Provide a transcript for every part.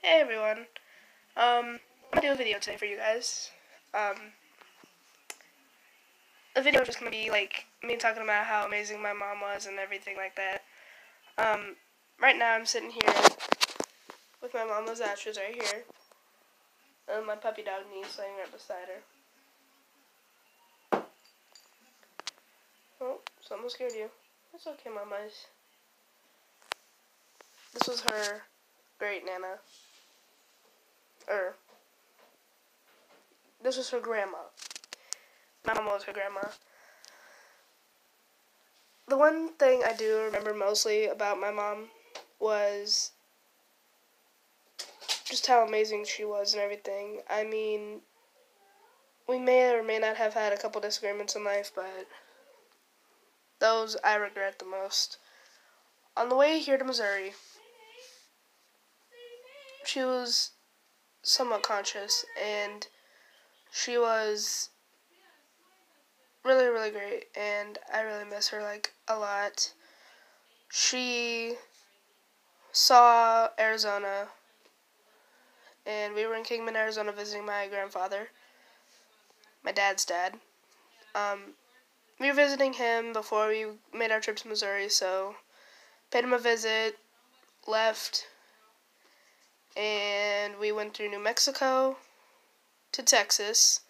Hey everyone. I'm gonna do a video today for you guys. The video is just gonna be like me talking about how amazing my mom was and everything like that. Um, right now I'm sitting here with my mama's ashes right here, and my puppy dog Nee's laying right beside her. Oh, someone scared you. It's okay, mamas. This was her great nana, or this was her grandma. My mama was her grandma. The one thing I do remember mostly about my mom was just how amazing she was and everything. I mean, we may or may not have had a couple disagreements in life, but those I regret the most. On the way here to Missouri, she was somewhat conscious, and she was really, really great, and I really miss her, like, a lot. She saw Arizona, and we were in Kingman, Arizona visiting my grandfather, my dad's dad. We were visiting him before we made our trip to Missouri, so paid him a visit, left, and we went through New Mexico to Texas.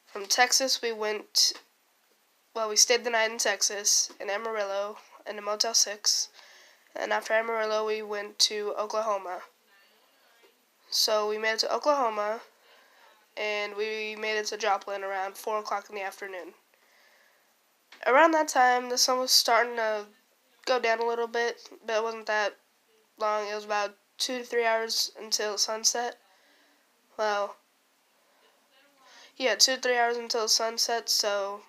From Texas, we stayed the night in Texas, in Amarillo, in a Motel 6. And after Amarillo, we went to Oklahoma. So we made it to Oklahoma, and we made it to Joplin around 4 o'clock in the afternoon. Around that time, the sun was starting to go down a little bit, but it wasn't that long. It was about 2 to 3 hours until sunset. Well, yeah, 2 to 3 hours until sunset, so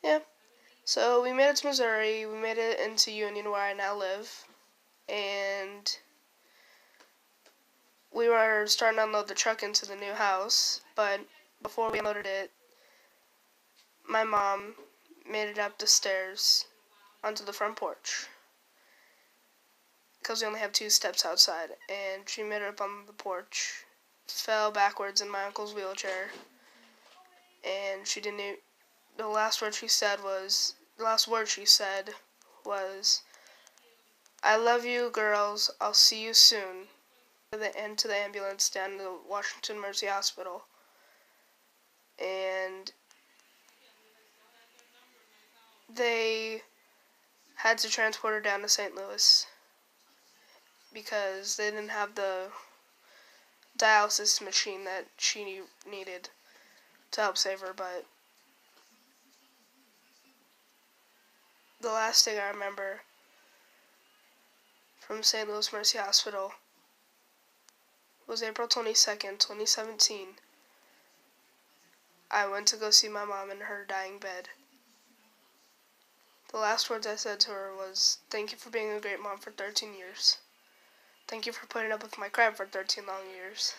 yeah. So we made it to Missouri, we made it into Union where I now live, and we were starting to unload the truck into the new house, but before we unloaded it, my mom made it up the stairs onto the front porch, because we only have 2 steps outside, and she made it up on the porch, fell backwards in my uncle's wheelchair, and she didn't even, the last word she said was, "I love you, girls. I'll see you soon." To the ambulance down to the Washington Mercy Hospital. And they had to transport her down to St. Louis because they didn't have the dialysis machine that she needed to help save her. But the last thing I remember from St. Louis Mercy Hospital was April 22nd, 2017. I went to go see my mom in her dying bed. The last words I said to her was, "Thank you for being a great mom for 13 years. Thank you for putting up with my crap for 13 long years."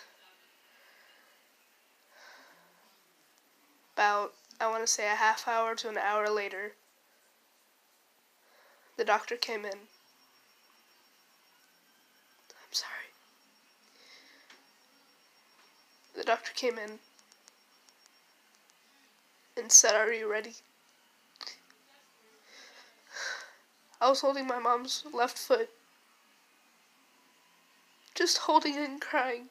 About, I want to say, a half hour to an hour later, the doctor came in. I'm sorry. The doctor came in and said, "Are you ready?" I was holding my mom's left foot, just holding it and crying.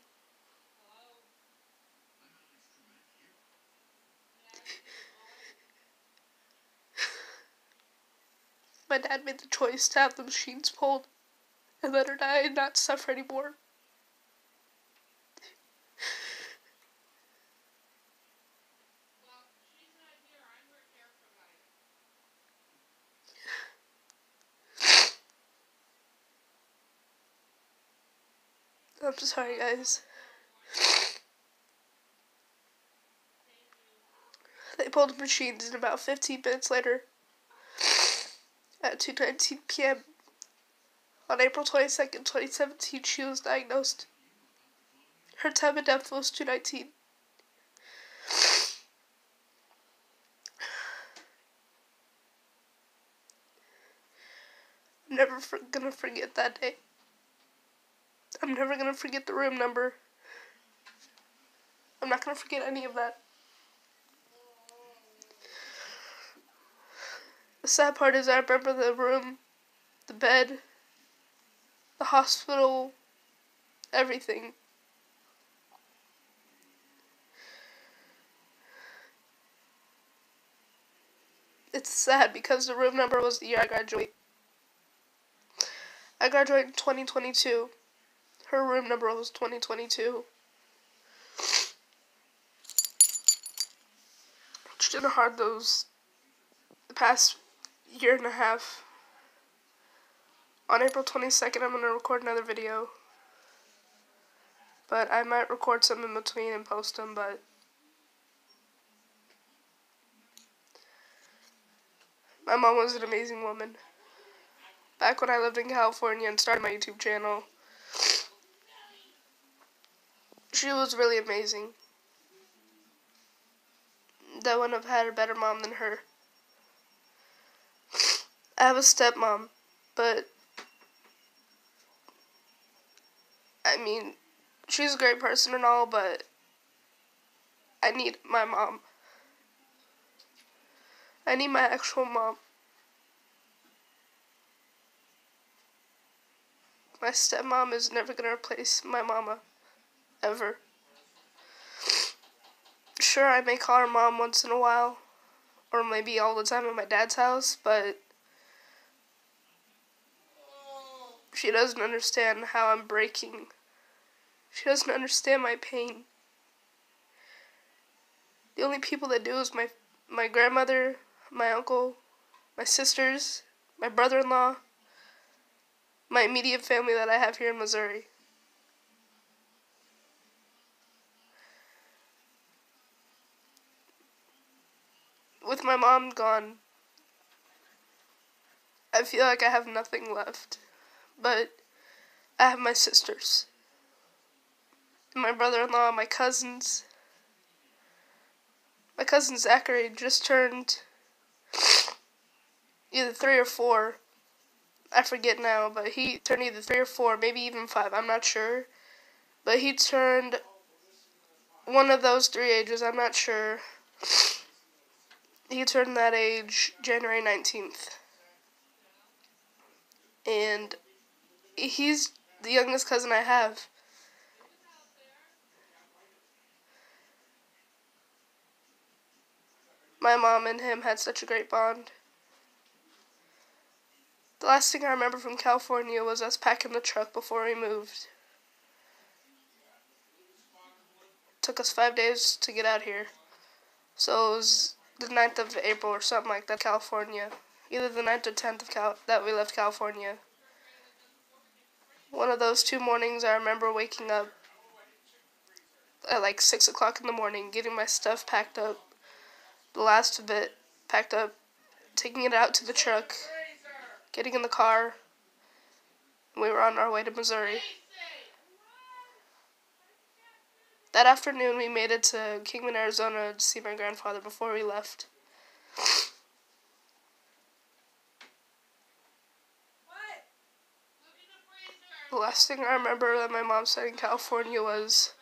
My dad made the choice to have the machines pulled and let her die and not suffer anymore. I'm sorry, guys. They pulled the machines, and about 15 minutes later, at 2:19 p.m., on April 22nd, 2017, she was diagnosed. Her time of death was 2:19. I'm never gonna forget that day. I'm never going to forget the room number. I'm not going to forget any of that. The sad part is I remember the room, the bed, the hospital, everything. It's sad because the room number was the year I graduated. I graduated in 2022. Her room number was 2022. It's been hard the past year and a half. On April 22nd, I'm going to record another video. But I might record some in between and post them, but my mom was an amazing woman. Back when I lived in California and started my YouTube channel, she was really amazing. I wouldn't have had a better mom than her. I have a stepmom, but I mean, she's a great person and all, but I need my mom. I need my actual mom. My stepmom is never going to replace my mama. Ever. Sure, I may call her mom once in a while, or maybe all the time at my dad's house, but she doesn't understand how I'm breaking. She doesn't understand my pain. The only people that do is my grandmother, my uncle, my sisters, my brother-in-law, my immediate family that I have here in Missouri. With my mom gone, I feel like I have nothing left, but I have my sisters, my brother-in-law, my cousins. My cousin Zachary just turned either 3 or 4. I forget now, but he turned either 3 or 4, maybe even 5, I'm not sure. But he turned one of those 3 ages, I'm not sure. He turned that age January 19th. And he's the youngest cousin I have. My mom and him had such a great bond. The last thing I remember from California was us packing the truck before we moved. It took us 5 days to get out here. So it was the 9th of April or something like that, California. Either the 9th or 10th that we left California. One of those 2 mornings I remember waking up at like 6 o'clock in the morning, getting my stuff packed up, the last of it packed up, taking it out to the truck, getting in the car, and we were on our way to Missouri. That afternoon we made it to Kingman, Arizona to see my grandfather before we left. The last thing I remember that my mom said in California was,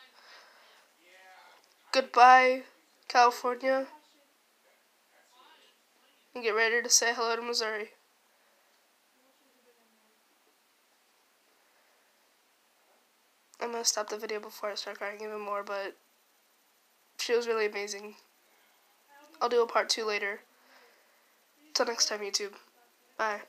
"Goodbye, California, and get ready to say hello to Missouri." I'm going to stop the video before I start crying even more, but she was really amazing. I'll do a part 2 later. Till next time, YouTube. Bye.